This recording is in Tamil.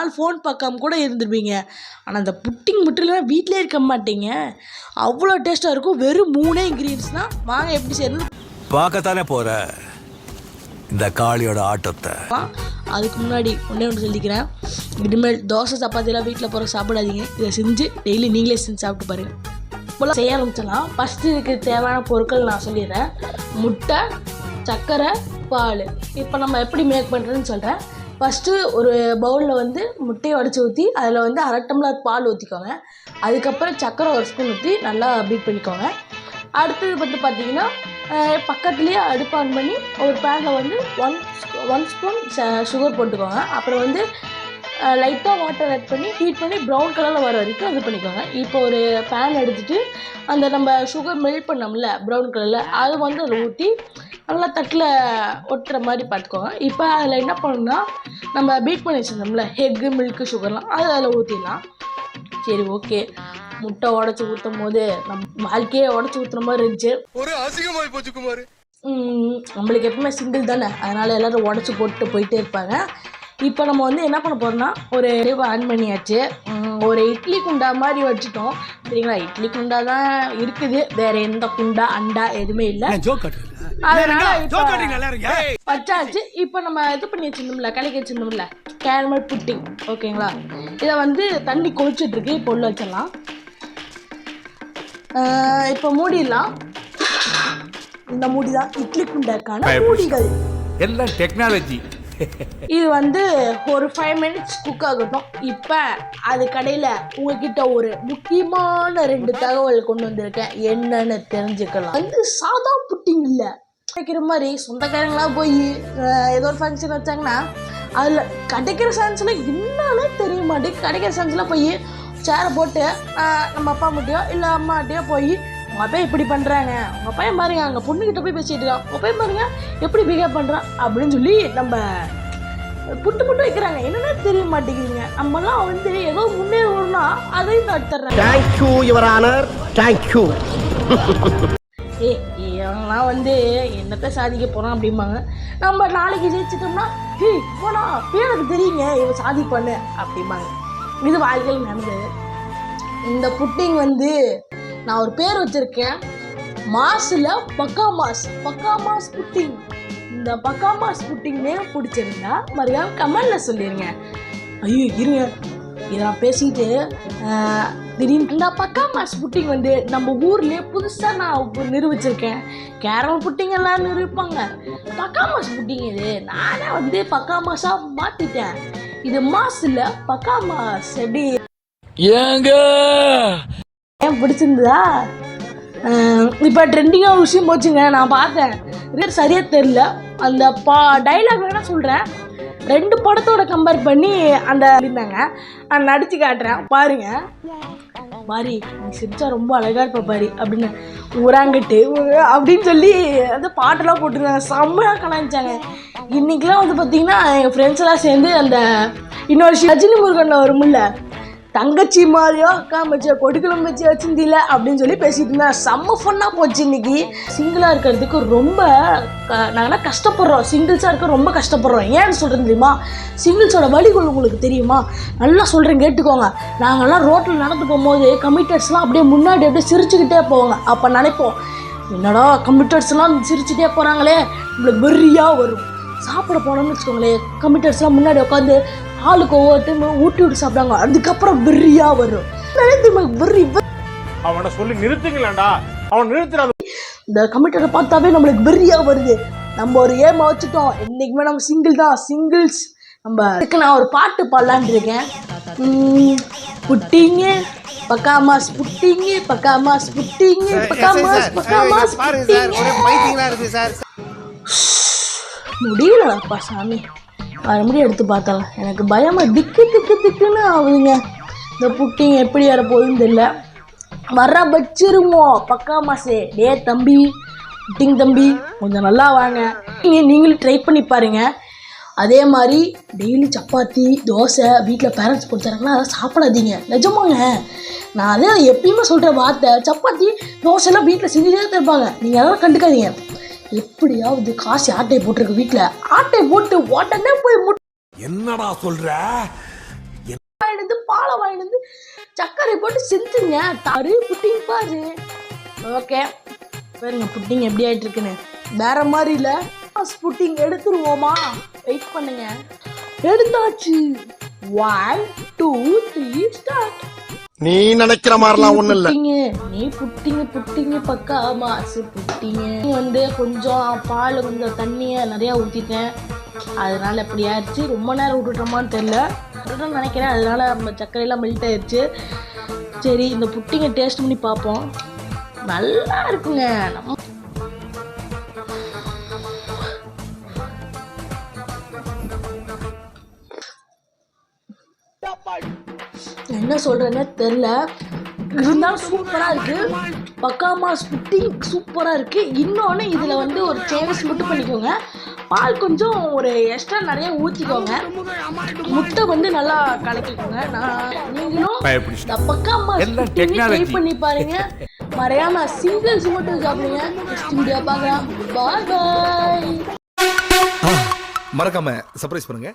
நாள் ஃபோன் பார்க்காம கூட இருந்துருவீங்க. ஆனால் அந்த புட்டிங் மட்டும் இல்லைனா வீட்டிலே இருக்க மாட்டீங்க. அவ்வளோ டேஸ்ட்டாக இருக்கும். வெறும் 3 இன்க்ரீடியன்ஸ் தான். வாங்க எப்படி செய்யணும் பார்க்கத்தானே போகிற இந்த காளியோட ஆட்டத்தை. அதுக்கு முன்னாடி ஒன்று சொல்லிக்கிறேன். இனிமேல் தோசை சப்பாத்திலாம் வீட்டில் போகிற சாப்பிடாதீங்க. இதை செஞ்சு டெய்லி நீங்களே செஞ்சு சாப்பிட்டு பாருங்கள். இப்போலாம் செய்ய ஆரம்பிச்சிடலாம். ஃபஸ்ட்டு இதுக்கு தேவையான பொருட்கள் நான் சொல்லிடுறேன். முட்டை, சர்க்கரை, பால். இப்போ நம்ம எப்படி மேக் பண்ணுறதுன்னு சொல்கிறேன். ஃபஸ்ட்டு ஒரு பவுலில் வந்து முட்டையை உடச்சி ஊற்றி அதில் வந்து 1/2 டம்ளர் பால் ஊற்றிக்கோங்க. அதுக்கப்புறம் சர்க்கரை 1 ஸ்பூன் ஊற்றி நல்லா பீட் பண்ணிக்கோங்க. அடுத்தது வந்து பார்த்திங்கன்னா பக்கத்துலேயே அடுப்பு ஆன் பண்ணி ஒரு பேனில் வந்து 1 ஸ்பூன் சுகர் போட்டுக்கோங்க. அப்புறம் வந்து லைட்டாக வாட்டர் ஆட் பண்ணி ஹீட் பண்ணி ப்ரௌன் கலரில் வர வரைக்கும் இது பண்ணிக்கோங்க. இப்போ ஒரு பேன் எடுத்துகிட்டு அந்த நம்ம சுகர் மெல்ட் பண்ணோம்ல ப்ரௌன் கலரில் அது வந்து அதில் ஊற்றி நல்லா தட்டில் ஒட்டுற மாதிரி பார்த்துக்கோங்க. இப்போ அதில் என்ன பண்ணணும்னா நம்ம பீட் பண்ணி வச்சுருந்தோம்ல எக்கு, மில்க்கு, சுகர்லாம் அதில் ஊற்றிடலாம். சரி, ஓகே. முட்டை உடச்சி ஊற்றும் போது நம்ம வாழ்க்கையே உடச்சி ஊற்றுற மாதிரி இருந்துச்சு. ஒரு அசிங்கமாகி போச்சு குமார். நம்மளுக்கு எப்பவுமே சிங்கிள் தானே, அதனால் எல்லோரும் உடச்சி போட்டு போயிட்டே இருப்பாங்க. இப்போ நம்ம வந்து என்ன பண்ண போகிறோம்னா ஒரு ஆன் பண்ணியாச்சு. ஒரு இட்லி குண்டா மாதிரி வச்சுட்டோம். சரிங்களா? இட்லி குண்டா தான் இருக்குது, வேற எந்த குண்டா அண்டா எதுவுமே இல்லை. அதனால வச்சாச்சு. இப்போ நம்ம இது பண்ணி வச்சிருந்தோம்ல, கலக்கி வச்சிருந்தோம்ல கேரமல் புட்டிங், ஓகேங்களா? இதை வந்து தண்ணி கொதிச்சுட்டு இருக்கு. இப்போ உள்ள வச்சிடலாம். இப்போ மூடிடலாம். இந்த மூடி தான் இட்லி குண்டாக்கான மூடிகள். எல்லாம் டெக்னாலஜி. இது வந்து ஒரு 5 மினிட்ஸ் குக் ஆகட்டும். இப்போ அது கடையில் உங்ககிட்ட ஒரு முக்கியமான 2 தகவல் கொண்டு வந்திருக்கேன். என்னன்னு தெரிஞ்சுக்கலாம். வந்து சாதா புட்டிங் இல்லை, கிடைக்கிற மாதிரி சொந்தக்காரங்களாம் போய் ஏதோ ஒரு ஃபங்க்ஷன் வச்சாங்கன்னா அதில் கிடைக்கிற சான்ஸ்லாம் என்னன்னு தெரிய மாட்டேங்குது. கிடைக்கிற சான்ஸ்லாம் போய் சேரை போட்டு நம்ம அப்பா மட்டும் இல்லை அம்மாட்டையோ போய் உங்கள் அப்பா இப்படி பண்ணுறாங்க, உங்கள் பையன் பாருங்க அங்கே பொண்ணுக்கிட்ட போய் பேசிகிட்டு இருக்கான், உங்கள் பையன் பாருங்க எப்படி பிஹேவ் பண்ணுறான் அப்படின்னு சொல்லி நம்ம புட்டு வைக்கிறாங்க. என்னென்ன தெரிய மாட்டேங்குதுங்க. நம்மலாம் வந்து ஏதோ முன்னேறணும்னா அதையும் தடுத்துறாங்க. Thank you your honour, thank you. இவங்களாம் வந்து என்னத்தை சாதிக்க போகிறான் அப்படிம்பாங்க. நம்ம நாளைக்கு ஜெயிச்சிட்டோம்னா போனா எனக்கு தெரியுங்க இவன் சாதிப்பான்னு அப்படிம்பாங்க. இது வாழ்க்கையில் நடந்தது. இந்த புட்டிங் வந்து நான் ஒரு பேர் வச்சுருக்கேன். மாஸில் பக்காமாஸ் புட்டிங். இந்த பக்காமாஸ் புட்டிங் நேம் பிடிச்சிருந்தா மறுபடியும் கமெண்டில் சொல்லிடுங்க. ஐயோ இருங்க, இதை நான் பேசிக்கிட்டு திடீர்னு இந்த பக்காமாஸ் புட்டிங் வந்து நம்ம ஊர்லேயே புதுசாக நான் நிரூபிச்சிருக்கேன். கேரமல் புட்டிங் எல்லாம் நிரூபிப்பாங்க, பக்காமாஸ் புட்டிங் இது நானே வந்து பக்காமாஸாக மாற்றிட்டேன். இது மாஸில் பக்காமாஸ். எப்படி ஏங்க ஏன் பிடிச்சிருந்ததா? இப்போ ட்ரெண்டிங்காக ஒரு விஷயம் போச்சுங்க, நான் பார்த்தேன். சரியாக தெரில. அந்த டைலாக் வேணால் சொல்கிறேன். 2 படத்தோட கம்பேர் பண்ணி அந்த இருந்தாங்க. நான் நடித்து காட்டுறேன் பாருங்க. பாரி நீ சிரிச்சா ரொம்ப அழகாக இருப்ப பாரி அப்படின்னு ஊராங்கட்டு அப்படின்னு சொல்லி அந்த பாட்டெல்லாம் போட்டுருந்தாங்க. செம்மையாக கலாய்ச்சாங்க. இன்றைக்கெலாம் வந்து பார்த்திங்கன்னா எங்கள் ஃப்ரெண்ட்ஸ் எல்லாம் சேர்ந்து அந்த இன்னொரு ரஜினி முருகனில் வரும்ல, தங்கச்சி மாதிரியோ அக்கா மச்சியோ கொடுக்கலம் வச்சு வச்சிருந்தில்ல அப்படின்னு சொல்லி பேசிட்டு இருந்தேன். செம்ம ஃபன்னாக போச்சு. இன்னைக்கு சிங்கிளாக இருக்கிறதுக்கு ரொம்ப நாங்கள்லாம் கஷ்டப்படுறோம். சிங்கிள்ஸாக இருக்க ரொம்ப கஷ்டப்படுறோம். ஏன்னு சொல்கிறேன் தெரியுமா? சிங்கிள்ஸோட வழிகள் உங்களுக்கு தெரியுமா? நல்லா சொல்கிறேன் கேட்டுக்கோங்க. நாங்கள்லாம் ரோட்டில் நடந்து போகும்போது கமிட்டர்ஸ்லாம் அப்படியே முன்னாடி அப்படியே சிரிச்சுக்கிட்டே போவாங்க. அப்போ நினைப்போம், என்னடா கமிட்டர்ஸ்லாம் சிரிச்சுட்டே போகிறாங்களே, நம்மளுக்கு வெறியாக வரும். சாப்பிட போனோம்னு வச்சுக்கோங்களேன், கமிட்டர்ஸ்லாம் முன்னாடி உட்காந்து ஆளுக்கு ஒவ்வொருத்தையும் ஊட்டி விட்டு சாப்பிடாங்க. அதுக்கப்புறம் வெறியா வரும். அவனை சொல்லி நிறுத்துங்களா? அவன் நிறுத்துறான். இந்த கமிட்டரை பார்த்தாவே நம்மளுக்கு வெறியா வருது. நம்ம ஒரு ஏமா வச்சுட்டோம், என்னைக்குமே நம்ம சிங்கிள் தான். சிங்கிள்ஸ் நம்ம நான் ஒரு பாட்டு பாடலான் இருக்கேன். புட்டிங்க பக்காமாஸ் புட்டிங்க பக்காமாஸ் புட்டிங்க பக்காமாஸ் முடியலப்பா சாமி. மறுபடியும் எடுத்து பார்த்தாலும் எனக்கு பயமாக திக்குன்னு ஆகுதுங்க. இந்த புட்டிங் எப்படி வர போகுதுன்னு தெரியல. வர வச்சிருவோம் பக்காமாஸே. டே தம்பி, புட்டிங் தம்பி கொஞ்சம் நல்லா வாங்க. நீங்களும் ட்ரை பண்ணி பாருங்கள். அதே மாதிரி டெய்லி சப்பாத்தி தோசை வீட்டில் பேரண்ட்ஸ் கொடுத்தாங்கன்னா அதை சாப்பிடாதீங்க. நிஜமாங்க, நான் அதே எப்பயுமே சொல்கிற வார்த்தை. சப்பாத்தி தோசைலாம் வீட்டில் செஞ்சுட்டே தான் இருப்பாங்க. நீங்கள் அதெல்லாம் கண்டுக்காதீங்க. எப்படியாவது காசு ஆட்டை போட்டிருக்கு வீட்டில், ஆட்டை போட்டு உடனே போய் என்னடா சொல்ற? வாங்கினது பாலை வாங்கினது சர்க்கரை போட்டு செஞ்சுங்க தாரு புட்டிங் பாரு. ஓகே பாருங்க புட்டிங் எப்படி ஆயிட்டு இருக்குன்னு. வேற மாதிரி இல்ல. புட்டிங் எடுத்துருவோமா? வெயிட் பண்ணுங்க. எடுத்தாச்சு. 1 2 3 ஸ்டார்ட். நீ நினைக்கிற மாதிரிலாம் ஒண்ணு இல்ல. நீ புட்டிங்க பக்கா மாசு புட்டிங்க. வந்து கொஞ்சம் பால் கொஞ்சம் தண்ணியை நிறைய ஊத்திட்டேன். அதனால எப்படி ஆயிடுச்சு. ரொம்ப நேரம் விட்டுட்டோமான்னு தெரியல நினைக்கிறேன். அதனால நம்ம சர்க்கரையெல்லாம் மெல்ட் ஆயிடுச்சு. சரி இந்த புட்டிங்க டேஸ்ட் பண்ணி பார்ப்போம். நல்லா இருக்குங்க. நம்ம என்ன சொல்றேன்னு தெரியல. இருந்தாலும் சூப்பரா இருக்கு. பக்காமா புட்டிங் சூப்பரா இருக்கு. இன்னொன்னு இதுல வந்து ஒரு சேஞ்சஸ் மட்டும் பண்ணிக்கோங்க. பால் கொஞ்சம் ஒரு எக்ஸ்ட்ரா நிறைய ஊற்றிக்கோங்க. முட்டை வந்து நல்லா கலக்கிக்கோங்க. நீங்களும் இந்த பக்காமா ட்ரை பண்ணி பாருங்க. மறையாம சிங்கிள்ஸ் மட்டும் சாப்பிடுங்க. நெக்ஸ்ட் வீடியோ பார்க்கலாம். பாய் பாய். மறக்காம சர்ப்ரைஸ் பண்ணுங்க.